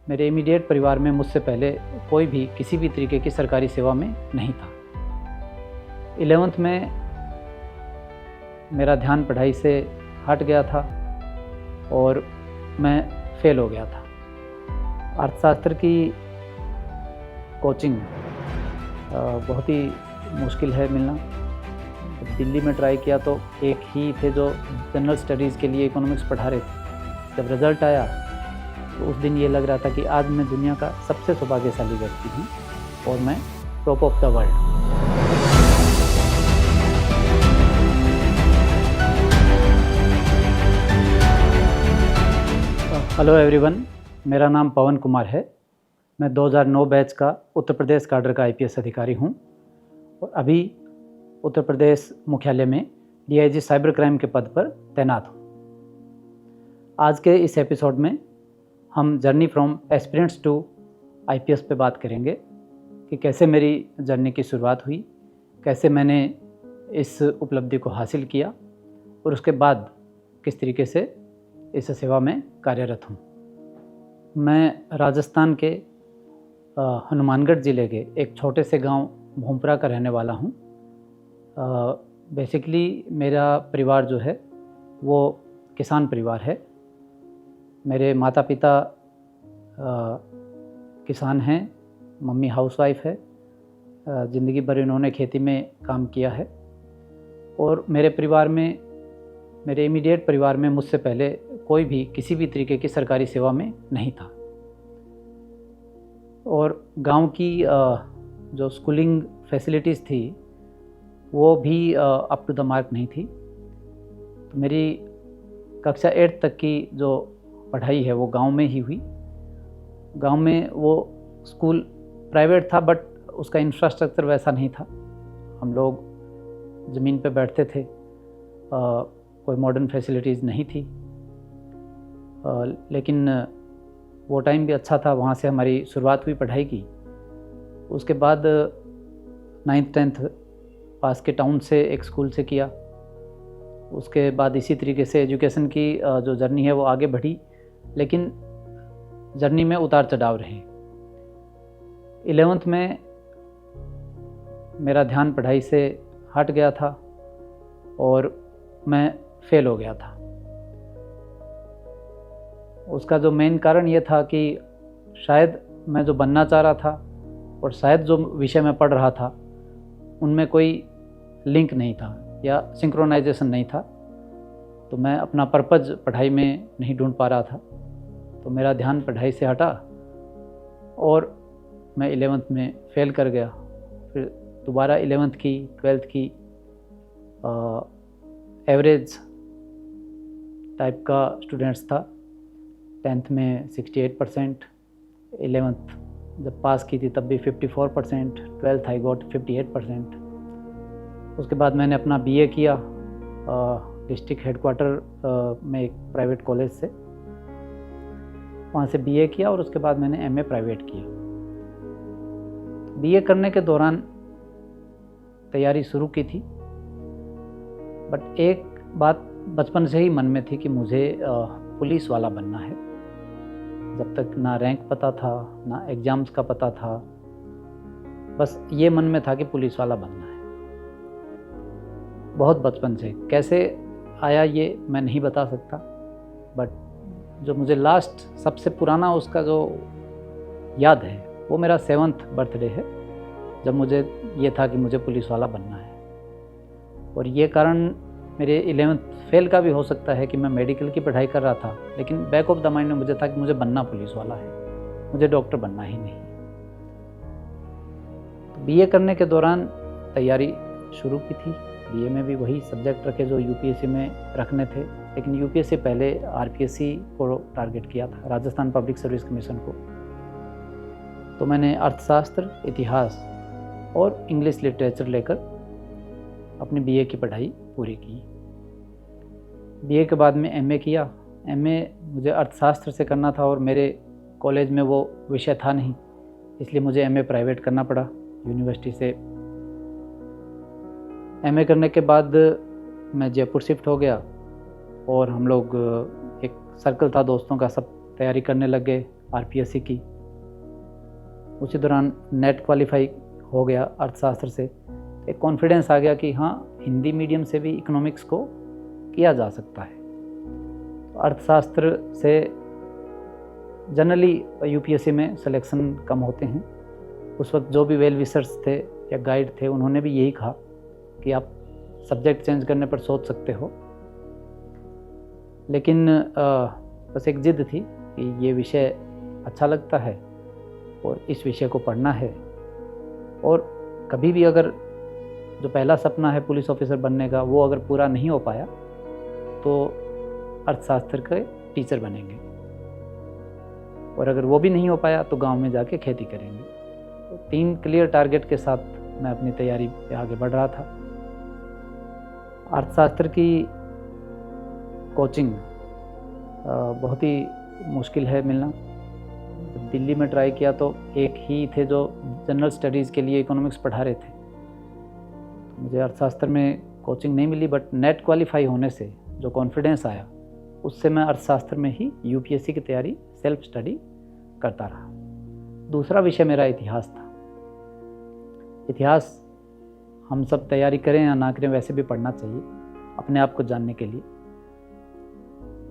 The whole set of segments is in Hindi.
मेरे इमीडिएट परिवार में मुझसे पहले कोई भी किसी भी तरीके की सरकारी सेवा में नहीं था। 11th में मेरा ध्यान पढ़ाई से हट गया था और मैं फेल हो गया था। अर्थशास्त्र की कोचिंग बहुत ही मुश्किल है मिलना। जब दिल्ली में ट्राई किया तो एक ही थे जो जनरल स्टडीज़ के लिए इकोनॉमिक्स पढ़ा रहे थे। जब रिज़ल्ट आया तो उस दिन ये लग रहा था कि आज मैं दुनिया का सबसे सौभाग्यशाली व्यक्ति हूँ और मैं top of the world. Hello everyone, मेरा नाम पवन कुमार है। मैं 2009 बैच का उत्तर प्रदेश काडर का आईपीएस अधिकारी हूँ और अभी उत्तर प्रदेश मुख्यालय में डीआईजी साइबर क्राइम के पद पर तैनात हूँ। आज के इस एपिसोड में हम journey from aspirants to IPS पे बात करेंगे कि कैसे मेरी जर्नी की शुरुआत हुई, कैसे मैंने इस उपलब्धि को हासिल किया और उसके बाद किस तरीके से इस सेवा में कार्यरत हूँ। मैं राजस्थान के हनुमानगढ़ ज़िले के एक छोटे से गांव भोंपरा का रहने वाला हूँ। बेसिकली मेरा परिवार जो है वो किसान परिवार है। मेरे माता पिता किसान हैं, मम्मी हाउसवाइफ है। ज़िंदगी भर इन्होंने खेती में काम किया है और मेरे इमीडिएट परिवार में मुझसे पहले कोई भी किसी भी तरीके की सरकारी सेवा में नहीं था। और गांव की जो स्कूलिंग फैसिलिटीज़ थी वो भी अप टू द मार्क नहीं थी। तो मेरी कक्षा 8 तक की जो पढ़ाई है वो गांव में ही हुई। गांव में वो स्कूल प्राइवेट था बट उसका इंफ्रास्ट्रक्चर वैसा नहीं था। हम लोग ज़मीन पे बैठते थे, कोई मॉडर्न फैसिलिटीज़ नहीं थी। लेकिन वो टाइम भी अच्छा था, वहाँ से हमारी शुरुआत हुई पढ़ाई की। उसके बाद 9th 10th पास के टाउन से एक स्कूल से किया। उसके बाद इसी तरीके से एजुकेशन की जो जर्नी है वो आगे बढ़ी, लेकिन जर्नी में उतार चढ़ाव रहे। 11th में मेरा ध्यान पढ़ाई से हट गया था और मैं फेल हो गया था। उसका जो मेन कारण ये था कि शायद मैं जो बनना चाह रहा था और शायद जो विषय मैं पढ़ रहा था उनमें कोई लिंक नहीं था या सिंक्रोनाइजेशन नहीं था। तो मैं अपना पर्पज़ पढ़ाई में नहीं ढूंढ पा रहा था, तो मेरा ध्यान पढ़ाई से हटा और मैं 11th में फेल कर गया। फिर दोबारा 11th की 12th की एवरेज टाइप का स्टूडेंट्स था। 10th में 68%, 11th जब पास की थी तब भी 54%, 12th आई गॉट 58%। उसके बाद मैंने अपना बीए किया डिस्ट्रिक्ट हेडक्वार्टर में एक प्राइवेट कॉलेज से। वहाँ से बीए किया और उसके बाद मैंने एमए प्राइवेट किया। बीए करने के दौरान तैयारी शुरू की थी, बट एक बात बचपन से ही मन में थी कि मुझे पुलिस वाला बनना है। जब तक ना रैंक पता था ना एग्ज़ाम्स का पता था, बस ये मन में था कि पुलिस वाला बनना है। बहुत बचपन से कैसे आया ये मैं नहीं बता सकता, बट जो मुझे लास्ट सबसे पुराना उसका जो याद है वो मेरा 7th बर्थडे है, जब मुझे ये था कि मुझे पुलिस वाला बनना है। और ये कारण मेरे 11th फेल का भी हो सकता है कि मैं मेडिकल की पढ़ाई कर रहा था, लेकिन बैक ऑफ द माइंड में मुझे था कि मुझे बनना पुलिस वाला है, मुझे डॉक्टर बनना ही नहीं। तो बीए करने के दौरान तैयारी शुरू की थी। बीए में भी वही सब्जेक्ट रखे जो यूपीएससी में रखने थे, लेकिन यूपीएससी पहले आरपीएससी को टारगेट किया था, राजस्थान पब्लिक सर्विस कमीशन को। तो मैंने अर्थशास्त्र, इतिहास और इंग्लिश लिटरेचर लेकर अपनी बीए की पढ़ाई पूरी की। बीए के बाद में एमए किया। एमए मुझे अर्थशास्त्र से करना था और मेरे कॉलेज में वो विषय था नहीं, इसलिए मुझे एमए प्राइवेट करना पड़ा यूनिवर्सिटी से। एमए करने के बाद मैं जयपुर शिफ्ट हो गया और हम लोग एक सर्कल था दोस्तों का, सब तैयारी करने लग गए। आरपीएससी की। उसी दौरान नेट क्वालिफाई हो गया अर्थशास्त्र से। एक कॉन्फिडेंस आ गया कि हाँ, हिंदी मीडियम से भी इकोनॉमिक्स को किया जा सकता है। अर्थशास्त्र से जनरली यूपीएससी में सिलेक्शन कम होते हैं। उस वक्त जो भी वेल विशर्स थे या गाइड थे, उन्होंने भी यही कहा कि आप सब्जेक्ट चेंज करने पर सोच सकते हो। लेकिन बस एक जिद थी कि ये विषय अच्छा लगता है और इस विषय को पढ़ना है, और कभी भी अगर जो पहला सपना है पुलिस ऑफिसर बनने का, वो अगर पूरा नहीं हो पाया तो अर्थशास्त्र के टीचर बनेंगे, और अगर वो भी नहीं हो पाया तो गांव में जाके खेती करेंगे। तो 3 क्लियर टारगेट के साथ मैं अपनी तैयारी पे आगे बढ़ रहा था। अर्थशास्त्र की कोचिंग बहुत ही मुश्किल है मिलना। दिल्ली में ट्राई किया तो एक ही थे जो जनरल स्टडीज़ के लिए इकोनॉमिक्स पढ़ा रहे थे। मुझे अर्थशास्त्र में कोचिंग नहीं मिली, बट नेट क्वालिफाई होने से जो कॉन्फिडेंस आया, उससे मैं अर्थशास्त्र में ही यूपीएससी की तैयारी सेल्फ स्टडी करता रहा। दूसरा विषय मेरा इतिहास था। इतिहास हम सब तैयारी करें या ना करें, वैसे भी पढ़ना चाहिए अपने आप को जानने के लिए।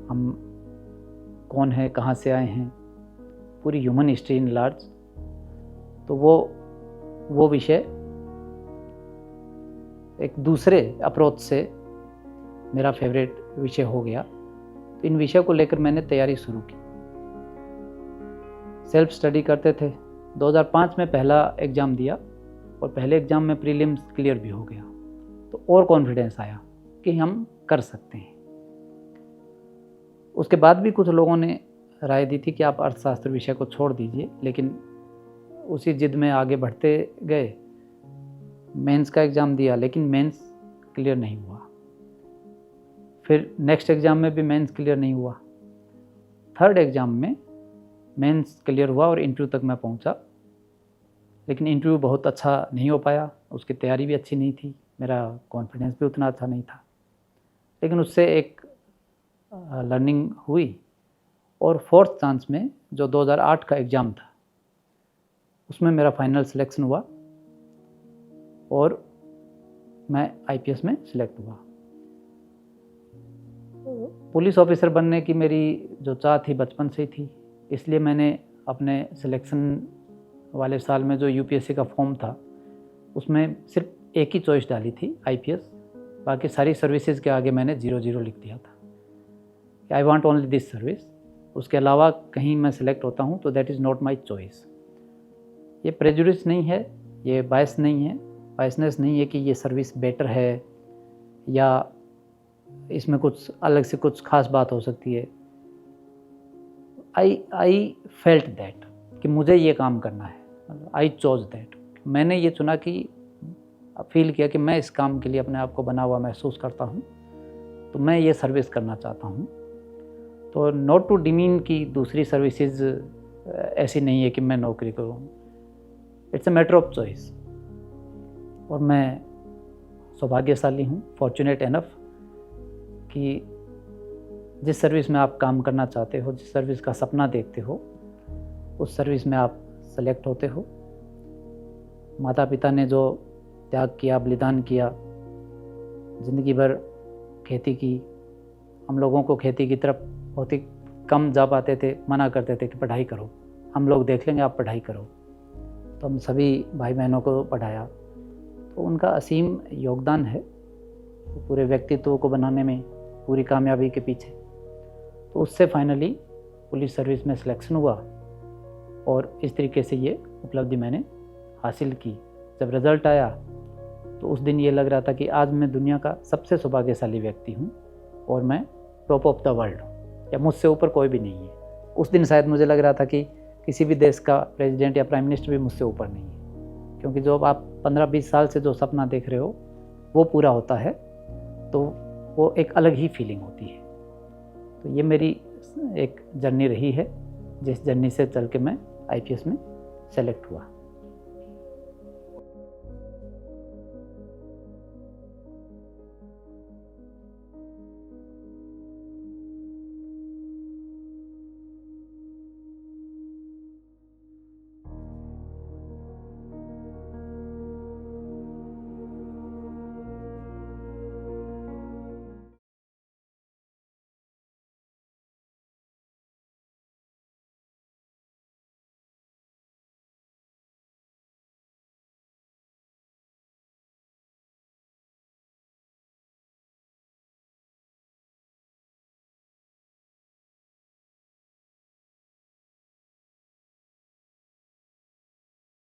हम कौन है, कहाँ से आए हैं, पूरी ह्यूमन हिस्ट्री इन लार्ज। तो वो विषय एक दूसरे अप्रोच से मेरा फेवरेट विषय हो गया। तो इन विषयों को लेकर मैंने तैयारी शुरू की। सेल्फ स्टडी करते थे। 2005 में पहला एग्ज़ाम दिया और पहले एग्ज़ाम में प्रीलिम्स क्लियर भी हो गया, तो और कॉन्फिडेंस आया कि हम कर सकते हैं। उसके बाद भी कुछ लोगों ने राय दी थी कि आप अर्थशास्त्र विषय को छोड़ दीजिए, लेकिन उसी जिद में आगे बढ़ते गए। मेंस का एग्ज़ाम दिया, लेकिन मेंस क्लियर नहीं हुआ। फिर नेक्स्ट एग्ज़ाम में भी मेंस क्लियर नहीं हुआ। थर्ड एग्ज़ाम में मेंस क्लियर हुआ और इंटरव्यू तक मैं पहुंचा, लेकिन इंटरव्यू बहुत अच्छा नहीं हो पाया। उसकी तैयारी भी अच्छी नहीं थी, मेरा कॉन्फिडेंस भी उतना अच्छा नहीं था, लेकिन उससे एक लर्निंग हुई। और फोर्थ चांस में जो 2008 का एग्ज़ाम था, उसमें मेरा फाइनल सिलेक्शन हुआ और मैं आईपीएस में सिलेक्ट हुआ। पुलिस ऑफिसर बनने की मेरी जो चाह थी बचपन से ही थी, इसलिए मैंने अपने सिलेक्शन वाले साल में जो यूपीएससी का फॉर्म था, उसमें सिर्फ एक ही चॉइस डाली थी, आईपीएस। बाकी सारी सर्विसेज के आगे मैंने 0 लिख दिया था कि I want only this service. उसके अलावा कहीं मैं सिलेक्ट होता हूँ तो that is not my choice. ये प्रेजुडिस नहीं है, ये बायस नहीं है, बायसनेस नहीं है कि ये सर्विस बेटर है या इसमें कुछ अलग से कुछ खास बात हो सकती है। आई फेल्ट दैट कि मुझे ये काम करना है, आई चोज दैट। मैंने ये चुना कि फील किया कि मैं इस काम के लिए अपने आप को बना हुआ महसूस करता हूँ, तो मैं ये सर्विस करना चाहता हूँ। तो नॉट टू डिमीन की दूसरी सर्विसेज ऐसी नहीं है कि मैं नौकरी करूँ, it's a matter of choice. और मैं सौभाग्यशाली हूँ, फॉर्चुनेट एनफ, कि जिस सर्विस में आप काम करना चाहते हो, जिस सर्विस का सपना देखते हो, उस सर्विस में आप सेलेक्ट होते हो। माता पिता ने जो त्याग किया, बलिदान किया, ज़िंदगी भर खेती की। हम लोगों को खेती की तरफ बहुत ही कम जा पाते थे, मना करते थे कि पढ़ाई करो, हम लोग देख लेंगे, आप पढ़ाई करो। तो हम सभी भाई बहनों को पढ़ाया। तो उनका असीम योगदान है पूरे व्यक्तित्व को बनाने में, पूरी कामयाबी के पीछे। तो उससे फाइनली पुलिस सर्विस में सिलेक्शन हुआ और इस तरीके से ये उपलब्धि मैंने हासिल की। जब रिज़ल्ट आया तो उस दिन ये लग रहा था कि आज मैं दुनिया का सबसे सौभाग्यशाली व्यक्ति हूँ और मैं टॉप ऑफ द वर्ल्ड हूँ, या मुझसे ऊपर कोई भी नहीं है। उस दिन शायद मुझे लग रहा था कि किसी भी देश का प्रेसिडेंट या प्राइम मिनिस्टर भी मुझसे ऊपर नहीं है, क्योंकि जो आप 15-20 साल से जो सपना देख रहे हो वो पूरा होता है, तो वो एक अलग ही फीलिंग होती है। तो ये मेरी एक जर्नी रही है, जिस जर्नी से चल के मैं आईपीएस में सेलेक्ट हुआ।